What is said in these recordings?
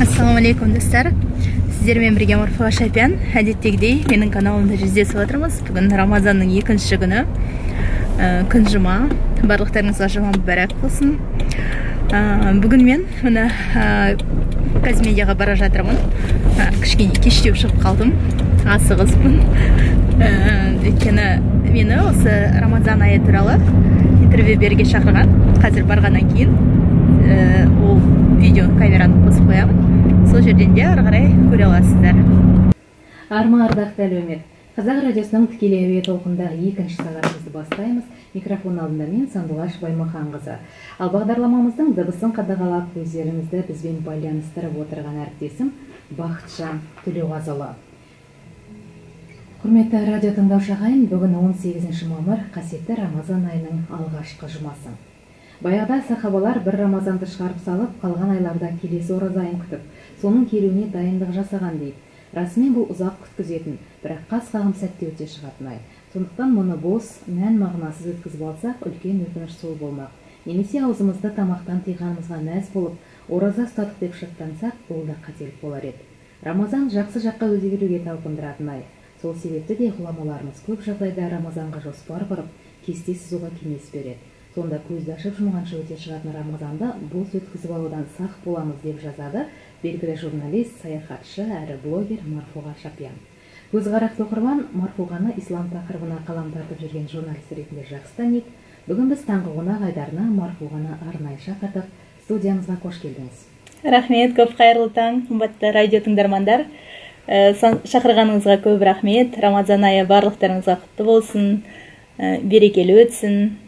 Ассалаумалейкум достар. Сіздермен бірге Марфуға Шапян. Әдеттегідей менің каналымда жүздесіп отырмыз. Бүгін Рамазанның екінші күні. Күн жұма. Барлықтарыңызға жұма мүбәрәк болсын. Бүгін мен мына Казмедияға бара жатырмын. Кішкене кештеу шығып қалдым. Асығыспын. Өйткені мені осы Рамазан айы туралы интервью беруге шақырған. Қазір барғаннан кейін ол видео камераны қосып қоямын. Сол жерден де ары қарай көре аласыздар. Арма ардақты әлеумет. Қазақ радиосының тікелей әуе толқындағы екінші сағатымызды бастаймыз. Микрофон алдында мен Сандуғаш Баймаханқызы. Ал бағдарламамыздың дыбысын қадағалап, өздеріңізді бізбен байланыстырып отырған әріптесім Бақытжан Төлеуғазыұлы. Құрметті радио тыңдаушы ағайын, бүгін 18 мамыр қасиетті Рамазан айының алғашқы жұмасы. Баяғыда сахабалар бір Рамазанды шығарып салып, қалған айларда келесі ораза айын күтіп, соның келуіне дайындық жасаған дейді. Расымен бұл ұзақ күткізетін, бірақ қас қағым сәтте өте шығатын ай. Сондықтан мұны бос, мән мағынасыз өткізіп алсақ, үлкен өкініш сол болмақ. Немесе аузымызды тамақтан тыйғанымызға мәз болып, ораза ұстадық деп шаттансақ, бұл да қателік болар еді. Рамазан жақсы жаққа өзгеруге талпындыратын ай. Сол себепті де ғұламаларымыз көп жағдайда Рамазанға жоспар құрып, кесте сызуға кеңес береді. Сонда көзді ашып жұмғанша өте шығатын Рамазанды бос өткізіп алудан сақ боламыз деп жазады белгілі журналист, саяхатшы әрі блогер Марфуға Шапян. Көзқарақты оқырман Марфуғаны ислам тақырыбына қалам тартып жүрген журналист ретінде жақсы таниды. Бүгін біз таңғы қонақ айдарына Марфуғаны арнайы шақырдық. Студиямызға қош келдіңіз. Рахмет, көп қайырлы таң, қымбатты радио тыңдармандар. Шақырғаныңызға көп рахмет. Рамазан айы барлықтарыңызға құтты болсын, берекелі өтсін.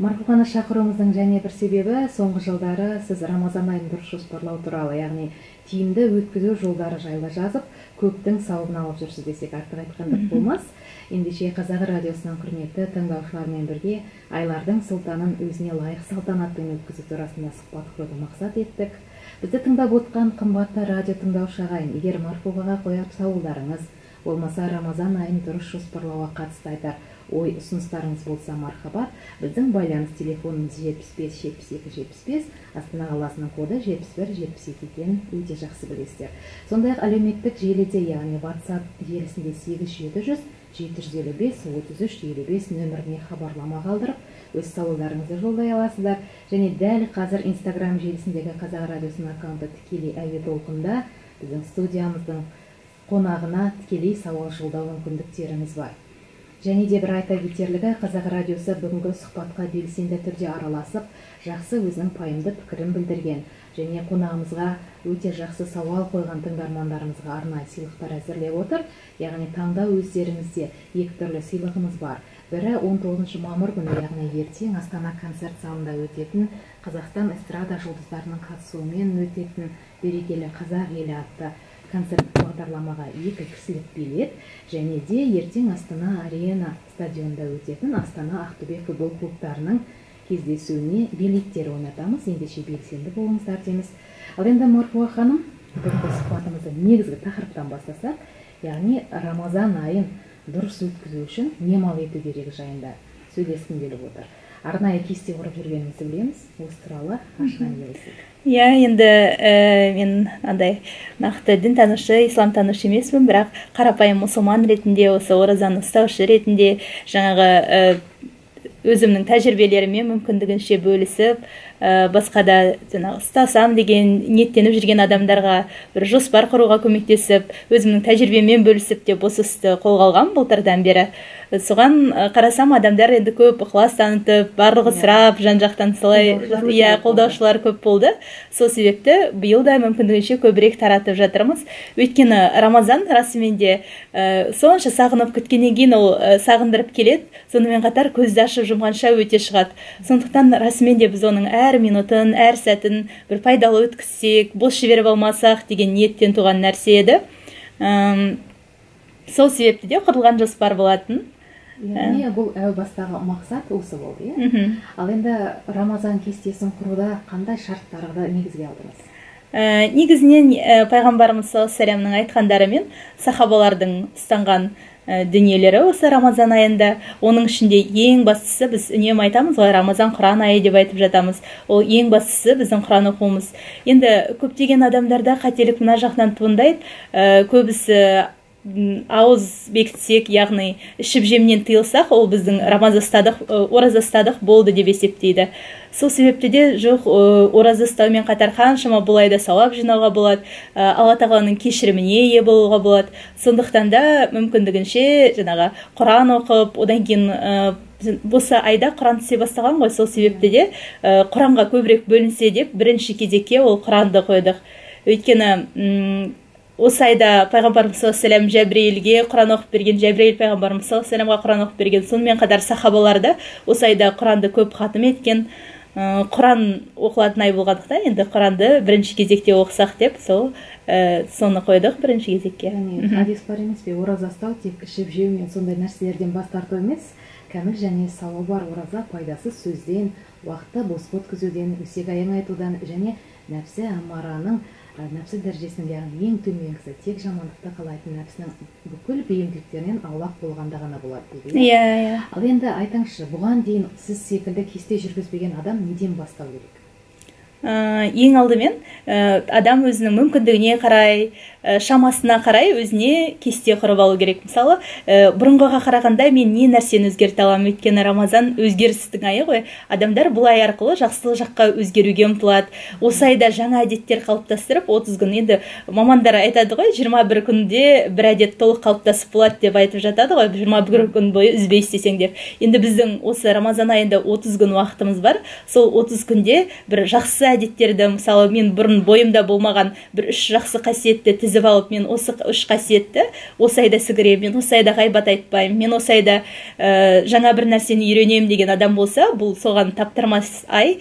Марфуғаны шақыруымыздың және бір себебі, соңғы жылдары сіз Рамазан айын дұрыс жоспарлау туралы, яғни тиімді өткізу жолдары жайлы жазып, көптің сауабын алып жүрсіз десек артық айтқандық болмас. Ендеше Қазақ радиосының құрметті тыңдаушылармен бірге айлардың сұлтанын өзіне лайық салтанатпен өткізу турасында сұхбат құруды мақсат еттік. Бізді тыңдап отқан қымбатты радио тыңдаушы ағайын, егер Марфуғаға қояр сауалдарыңыз, болмаса Рамазан айын дұрыс жоспарлауға қатысты айтар ой ұсыныстарыңыз болса мархабат, біздің байланыс телефонымыз 75 72 75, Астана қаласының коды 71 72 екенін өте жақсы білесіздер. Сондай-ақ әлеуметтік желіде, яғни WhatsApp желісінде 8700 755 33 55 нөміріне хабарлама қалдырып, өз сауалдарыңызды жолдай аласыздар. Және дәл қазір Instagram желісіндегі Қазақ радиосының аккаунты тікелей әуе толқында біздің студиямыздың қонағына тікелей сауал жолдау мүмкіндіктеріңіз бар. Және де бір айта кетерлігі, Қазақ радиосы бүгінгі сұхбатқа белсенді түрде араласып, жақсы өзінің пайымды пікірін білдірген және қонағымызға өте жақсы сауал қойған тыңдармандарымызға арнайы сыйлықтар әзірлеп отыр. Яғни таңда өздеріңізде екі түрлі сыйлығымыз бар. Бірі 19 мамыр күні, яғни ертең Астана концерт залында өтетін Қазақстан эстрада жұлдыздарының қатысуымен өтетін берекелі қазақ елі атты концерт бағдарламаға 2 кісілік билет, және де ертең Астана арена стадионда өтетін Астана Ақтөбе футбол клубтарының кездесуіне билеттер ойнатамыз. Ендеше белсенді болыңыздар дейміз. Ал енді Марфуға ханым, бүгінгі сұхбатымызды негізгі тақырыптан бастасақ, яғни Рамазан айын дұрыс өткізу үшін не амал ету керек жайында сөйлескім келіп отыр. Арнайы кесте құрып жүргеніңізді білеміз, осы туралы ашқан келесіз. Енді мен нақты дін танушы, ислам танушы емеспін, бірақ қарапайым мұсылман ретінде, осы оразаны ұстаушы ретінде жаңағы өзімнің тәжірибелеріме мүмкіндігінше бөлісіп, басқа да ұстасам деген ниеттеніп жүрген адамдарға бір жоспар құруға көмектесіп, өзімнің тәжірибемен бөлісіп деп осы істі қолға алғам былтырдан бері. Соған қарасам, адамдар енді көп ықылас танытып, барлығы сұрап, жан-жақтан солай қолдаушылар көп болды. Сол себепті биыл да мүмкіндігінше көбірек таратып жатырмыз. Өйткені Рамазан расымен де сонша сағынып күткеннен кейін ол сағындырып келеді. Сонымен қатар көзді ашып жұмғанша өте шығады. Сондықтан расымен де біз оның әр минутын, әр сәтін бір пайдалы өткізсек, бос жіберіп алмасақ деген ниеттен туған нәрсе еді. Сол себепті де құрылған жоспар болатын. Яғни бұл әу бастағы мақсат осы болды, Ал енді Рамазан кестесін құруда қандай шарттарды негізге алдыңыз? Негізінен пайғамбарымыз саллаллаху алейхи ва саллямның айтқандары мен сахабалардың ұстанған дүниелері осы Рамазан айында. Оның ішінде ең бастысы, біз үнемі айтамыз ғой, Рамазан Құран айы деп айтып жатамыз. Ол ең бастысы біздің Құран оқуымыз. Енді көптеген адамдарда қателік мына жақтан туындайды. Көбісі ауыз бекітсек, яғни ішіп жемнен тыйылсақ, ол біздің ораза ұстадық болды деп есептейді. Сол себепті де жоқ, ораза ұстаумен қатар қаншама бұл айда сауап жинауға болады, Алла тағаланың кешіріміне ие болуға болады. Сондықтан да мүмкіндігінше жаңағы Құран оқып, одан кейін осы айда Құран түсе бастаған ғой, сол себепті де Құранға көбірек бөлінсе деп бірінші кезекке ол Құранды қойдық. Өйткені осы айда пайғамбарымыз саллаллаху алейхи ва саллям Жәбірейілге Құран оқып берген, Жәбірейіл пайғамбарымыз саллаллаху алейхи ва саллямға Құран оқып берген. Сонымен қатар сахабалар да осы айда Құранды көп хатым еткен. Құран оқылатын ай болғандықтан енді Құранды бірінші кезекте оқысақ деп соны қойдық бірінші кезекке. Хадис бар емес пе, ораза ұстау тек ішіп жеу мен сондай нәрселерден бас тарту емес, кәміл және сауабы бар ораза пайдасыз сөзден, уақытты бос өткізуден, өсек аяң айтудан және нәпсі амараның нәпсі дәрежесінің яғни ең төменгісі тек жамандықты қалайтын нәпсінің бүкіл бейімділіктерінен аулақ болғанда ғана болады дейді. Иә. Ал енді айтыңызшы, бұған дейін сіз секілді кесте жүргізбеген адам неден бастау керек? Ең алдымен адам өзінің мүмкіндігіне қарай, шамасына қарай өзіне кесте құрып алу керек. Мысалы, бұрынғыға қарағанда мен не нәрсені өзгерте аламын, өйткені Рамазан өзгерістің айы ғой. Адамдар бұл ай арқылы жақсылық жаққа өзгеруге ұмтылады. Осы айда жаңа әдеттер қалыптастырып, 30 күн, енді мамандар айтады ғой, 21 күнде бір әдет толық қалыптасып болады деп айтып жатады ғой, 21 күн бойы үзбей істесең деп. Енді біздің осы Рамазан айында 30 күн уақытымыз бар. Сол 30 күнде бір жақсы әдеттерді, мысалы, мен бұрын бойымда болмаған бір 3 жақсы қасиетті тізіп алып, мен осы 3 қасиетті осы айда сіңіремін, мен осы айда ғайбат айтпаймын, мен осы айда жаңа бір нәрсені үйренемін деген адам болса, бұл соған таптырмас ай.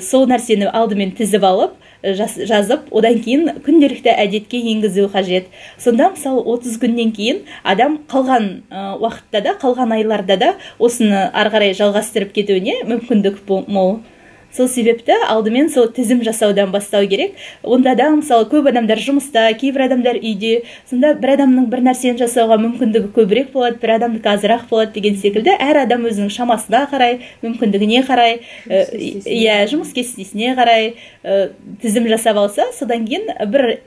Сол нәрсені алдымен тізіп алып, жазып, одан кейін күнделікті әдетке енгізу қажет. Сонда мысалы 30 күннен кейін адам қалған уақытта да, қалған айларда да осыны ары қарай жалғастырып кетуіне мүмкіндік мол. Сол себепті алдымен сол тізім жасаудан бастау керек. Онда да мысалы көп адамдар жұмыста, кейбір адамдар үйде. Сонда бір адамның бір нәрсені жасауға мүмкіндігі көбірек болады, бір адамдікі азырақ болады деген секілді. Әр адам өзінің шамасына қарай, мүмкіндігіне қарай, жұмыс кестесіне қарай тізім жасап алса, содан кейін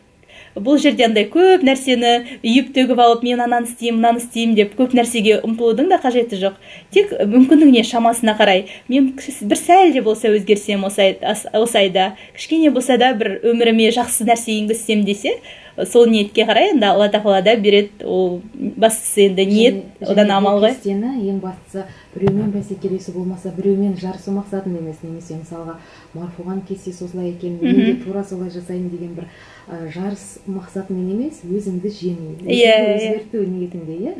бұл жерде андай көп нәрсені үйіп төгіп алып, мен ананы істеймін деп көп нәрсеге ұмтылудың да қажеті жоқ. Тек мүмкіндігіне шамасына қарай, мен бір сәл де болса өзгерсем осы айда, кішкене болса да бір өміріме жақсы нәрсе енгізсем десе, сол ниетке қарай енді Алла тағала да береді. Ол бастысы енді ниет, одан амал ғой. Ең бастысы біреумен бәсекелесу болмаса, біреумен жарысу мақсатын емес, немесе мысалға Марфуған кестесі осылай екен, мен де тура солай жасаймын деген бір жарыс мақсатымен емес, өзіңді жеңу, өзгерту ниетінде,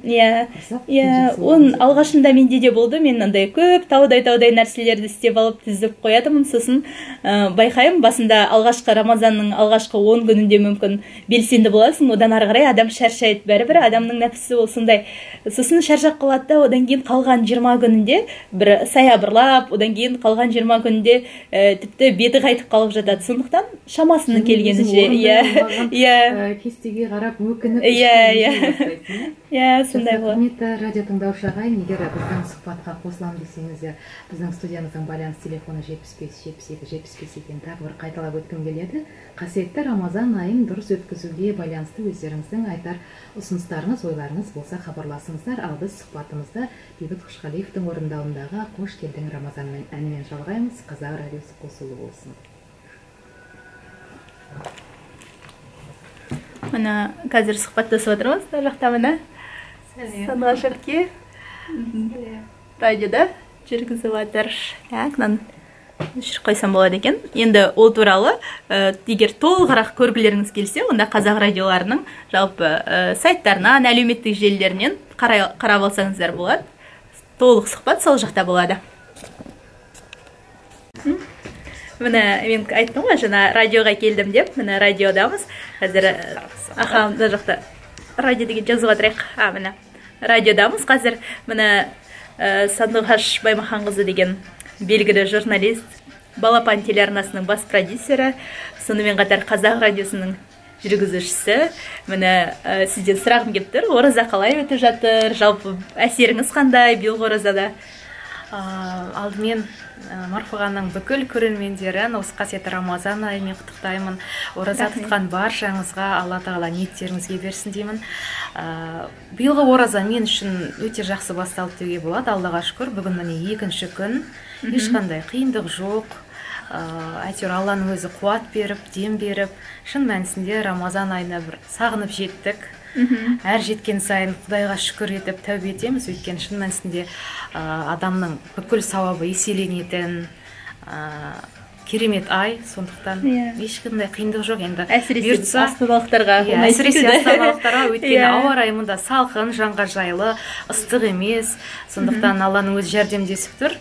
оның алғашында менде де болды. Мен андай көп таудай нәрселерді істеп алып тізіп қоятымын. Сосын байқаймын, басында алғашқы Рамазанның алғашқы 10 күнінде мүмкін белсенді боласың, одан ары қарай адам шаршайды, бәрібір адамның нәпсісі ол сондай. Сосын шаршап қалады да, одан кейін қалған 20 күнінде бір саябырлап, одан кейін қалған 20 күнінде тіпті беті қайтып қалып жатады. Сондықтан шамасының келгенінше кестеге қарап өкініп сондай болады. Құрметті радио тыңдаушы ағайын, егер біздің сұхбатқа қосыламын десеңіздер, біздің студиямыздың байланыс телефоны 75-72-75 екен. Тағы бір қайталап өткім келеді. Қасиетті Рамазан айын дұрыс өткізуге байланысты өздеріңіздің айтар ұсыныстарыңыз, ойларыңыз болса хабарласыңыздар. Ал біз сұхбатымызды Бейбіт Қошқалиевтің орындауындағы «Қош келдің Рамазанның» әнімен жалғаймыз. Қазақ радиосы қосулы болсын. Мына қазір сұхбаттасып отырмыз, мына жақта мына Сандуғаш әпке радиода жүргізіп жатыр. Мынаны өшіріп қойсам болады екен. Енді ол туралы егер толығырақ көргілеріңіз келсе, онда қазақ радиоларының жалпы сайттарынан, әлеуметтік желілерінен қарап алсаңыздар болады. Толық сұхбат сол жақта болады. Міне мен айттым ғой, жаңа радиоға келдім деп, міне радиодамыз. Қазір мына жақта радио деген жазып отырайық. Міне радиодамыз қазір. Міне Сандуғаш Баймаханқызы деген белгілі журналист, Балапан телеарнасының бас продюсері, сонымен қатар қазақ радиосының жүргізушісі. Міне сізден сұрағым келіп тұр, ораза қалай өтіп жатыр, жалпы әсеріңіз қандай биылғы оразада? Алдымен Марфуғаның бүкіл көрермендерін осы қасиетті Рамазан айымен құттықтаймын. Ораза тұтқан баршаңызға Алла тағала ниеттеріңізге берсін деймін. Биылғы ораза мен үшін өте жақсы басталды деуге болады. Аллаға шүкір, бүгін міне екінші күн, ешқандай қиындық жоқ. Әйтеуір Алланың өзі қуат беріп, дем беріп, шын мәнісінде Рамазан айына бір сағынып жеттік. Әр жеткен сайын Құдайға шүкір етіп тәубе етеміз, өйткені шын мәнісінде адамның бүкіл сауабы еселенетін керемет ай, сондықтан ешқандай қиындық жоқ. Енді әсіресе астаналықтарға, өйткені ауа райы мұнда салқын, жанға жайлы, ыстық емес, сондықтан Алланың өзі жәрдемдесіп тұр.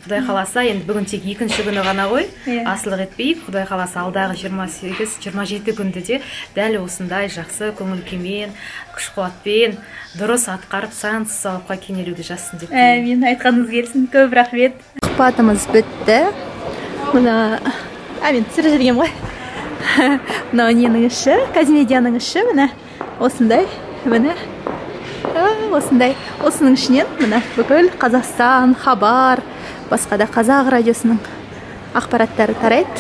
Құдай қаласа, енді бүгін тек екінші күні ғана ғой, асылық етпейік. Құдай қаласа, алдағы 28-27 күнді де дәл осындай жақсы көңіл күймен, күш қуатпен, дұрыс атқарып, сансыз сауапқа кенелуге жазсын деп тілеймін. Әмин, айтқаныңыз келсін, көп рахмет. Сұхбатымыз бітті. Мына, әмин, түсіріп жүрген ғой. Мынау ненің іші, Казимедианың іші, міне осындай, міне. Осындай, осының ішінен міне бүкіл Қазақстан, Хабар, басқа да Қазақ радиосының ақпараттары тарайды.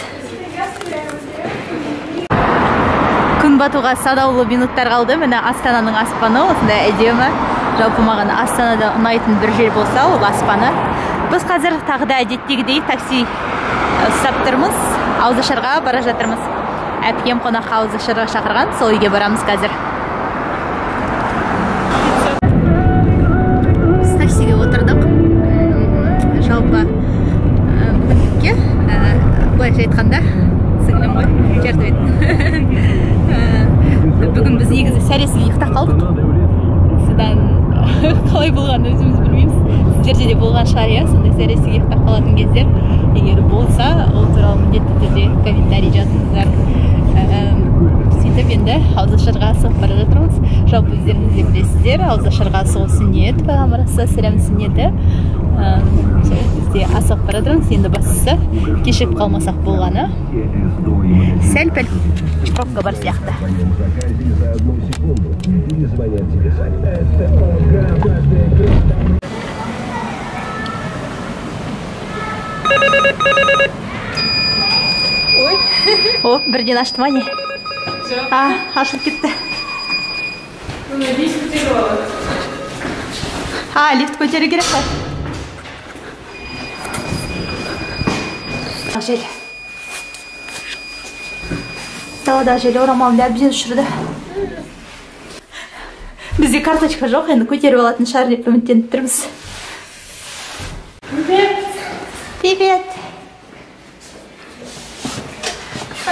Күн батуға санаулы минуттар қалды. Міне Астананың аспаны осындай әдемі. Жалпы маған Астанада ұнайтын бір жер болса, ол аспаны. Біз қазір тағы да әдеттегідей такси ұстап тұрмыз. Ауызашарға бара жатырмыз. Әпкем қонаққа Ауызашарға шақырған, сол үйге барамыз қазір. Таксиге отырдық. Жалпы бүгінге былайша айтқанда сіңлім ғой, жартып етін. Бүгін біз негізі сәресіге ұйықтап қалдық. Содан қалай болғанын өзіміз білмейміз. Сіздерде де болған шығар, иә, сондай сәресіге ұйықтап қалатын кездер. Егер болса, ол туралы міндетті түрде комментарий жазыңыздар. Сөйтіп енді Ауызашарға асығып бара жатырмыз. Жалпы өздеріңіз де білесіздер, Ауызашарға асығу сүннет, пайғамбар алейхиссалам сүннеті. Бізде асығып бара жатырмыз. Енді бастысы кешігіп қалмасақ болғаны. Сәл-пәл пробка бар сияқты. Ой, о, бірден ашты ма не? Ашылып кетті. Лифт көтеру керек қой. Жел. Далада жел орамалымды әбден ұшырды. Бізде карточка жоқ, енді көтеріп алатын шығар деп үміттеніп тұрмыз. Привет.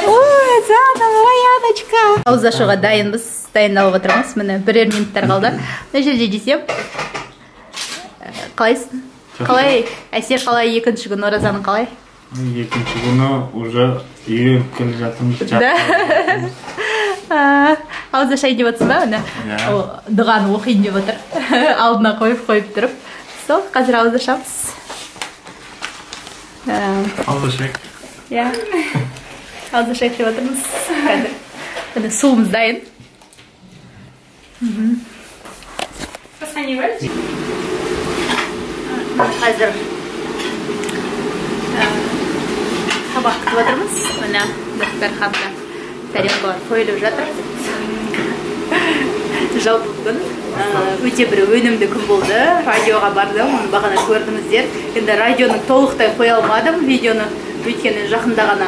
Ой, заново, Яночка. Ауызашуға дайынбыз, дайындалып отырмыз. Міне бірер минуттар қалды. Мына жерде десем, қалайсың? Қалай? Әсер қалай? Екінші күн оразаның қалай? Екінші күні уже үйреніп келе жатырмыз. Ауызаша деп отырсың ба? Міне дұғаны оқиын деп отыр. Алдына қойып тұрып. Сол, қазір ауызашамыз. Ауызашек. Иә. Ауызашек деп отырмыз. Қазір. Міне суымыз дайын. Қазір табақ күтіп отырмыз. Міне дастарханда тарелкалар қойылып жатыр. Жалпы бүгін өте бір өнімді күн болды. Радиоға бардым, бағана көрдіңіздер. Енді радионы толықтай қоя алмадым видеоны, өйткені жақында ғана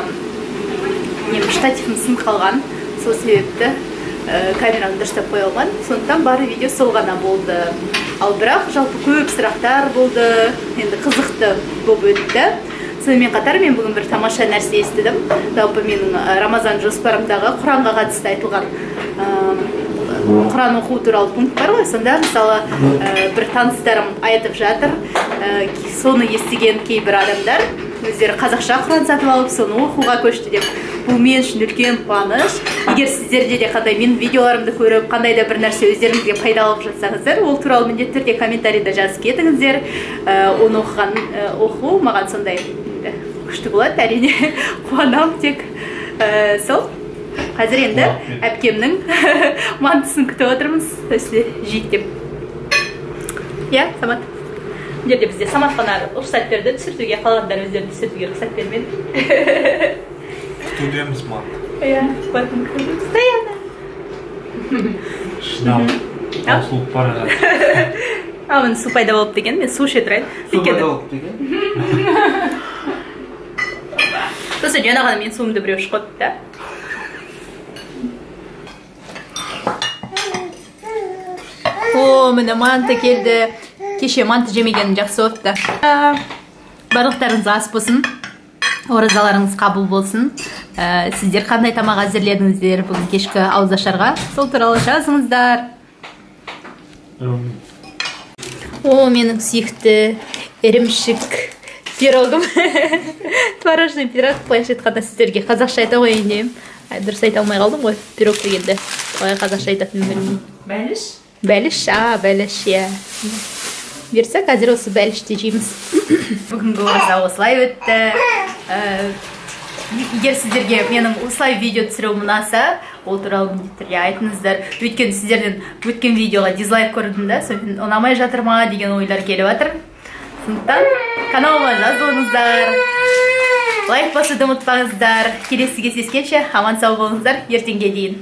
штативім сынып қалған. Сол себепті камераны дұрыстап қоя алмадым. Сондықтан бары видео сол ғана болды. Ал бірақ жалпы көп сұрақтар болды, енді қызықты болып өтті. Сонымен қатар мен бүгін бір тамаша нәрсе естідім. Жалпы менің Рамазан жоспарымдағы Құранға қатысты айтылған Құран оқу туралы пункт бар ғой. Сонда мысалы бір таныстарым айтып жатыр, соны естіген кейбір адамдар өздері қазақша Құран сатып алып, соны оқуға көшті деп. Бұл мен үшін үлкен қуаныш. Егер сіздерде де қандай менің видеоларымды көріп, қандай да бір нәрсе өздеріңізге пайдалы алып жатсаңыздар, ол туралы міндетті түрде комментарийда жазып кетіңіздер. Оны оқу маған сондай күшті болады, әрине қуанам тек. Сол Қазір енді әпкемнің мантысын күтіп отырмыз. Осылай жейік деп. Иә, Самат. Бұл жерде бізде Самат қана рұқсат берді түсіртуге, қалғандар өздері түсіртуге рұқсат бермеді. Күтудеміз манты. Иә, батым күтудеміз. Постоянно. Шынам. Таусылып бара жатыр. Міне су пайда болып деген, мен су іше тұрайын. Су пайда болып деген? Сосын жаңа ғана мен суымды біреу ішіп да. О, міне манты келді. Кеше манты жемегенім жақсы болыпты. Барлықтарыңызға ас болсын. Оразаларыңыз қабыл болсын. Сіздер қандай тамақ әзірледіңіздер бүгін кешкі ауызашарға? Сол туралы жазыңыздар. О, менің сүйікті ірімшік пирогым. Творожный пирог, былайша айтқанда сіздерге қазақша айта қояйын деймін. Дұрыс айта алмай қалдым ғой, пирог дегенде. Қалай қазақша айтатынын білмеймін. Бәліш? Бәліш, бәліш, иә. Берсе, қазір осы бәлішті жейміз. Бүгінгі ораза осылай өтті. Егер сіздерге менің осылай видео түсіруім ұнаса, ол туралы міндетті түрде айтыңыздар. Өйткені сіздерден өткен видеоға дизлайк көрдім да, сосын ұнамай жатыр ма деген ойлар келіп жатыр. Сондықтан каналыма жазылыңыздар. Лайк басуды ұмытпаңыздар. Келесі кездескенше аман сау болыңыздар. Ертеңге дейін.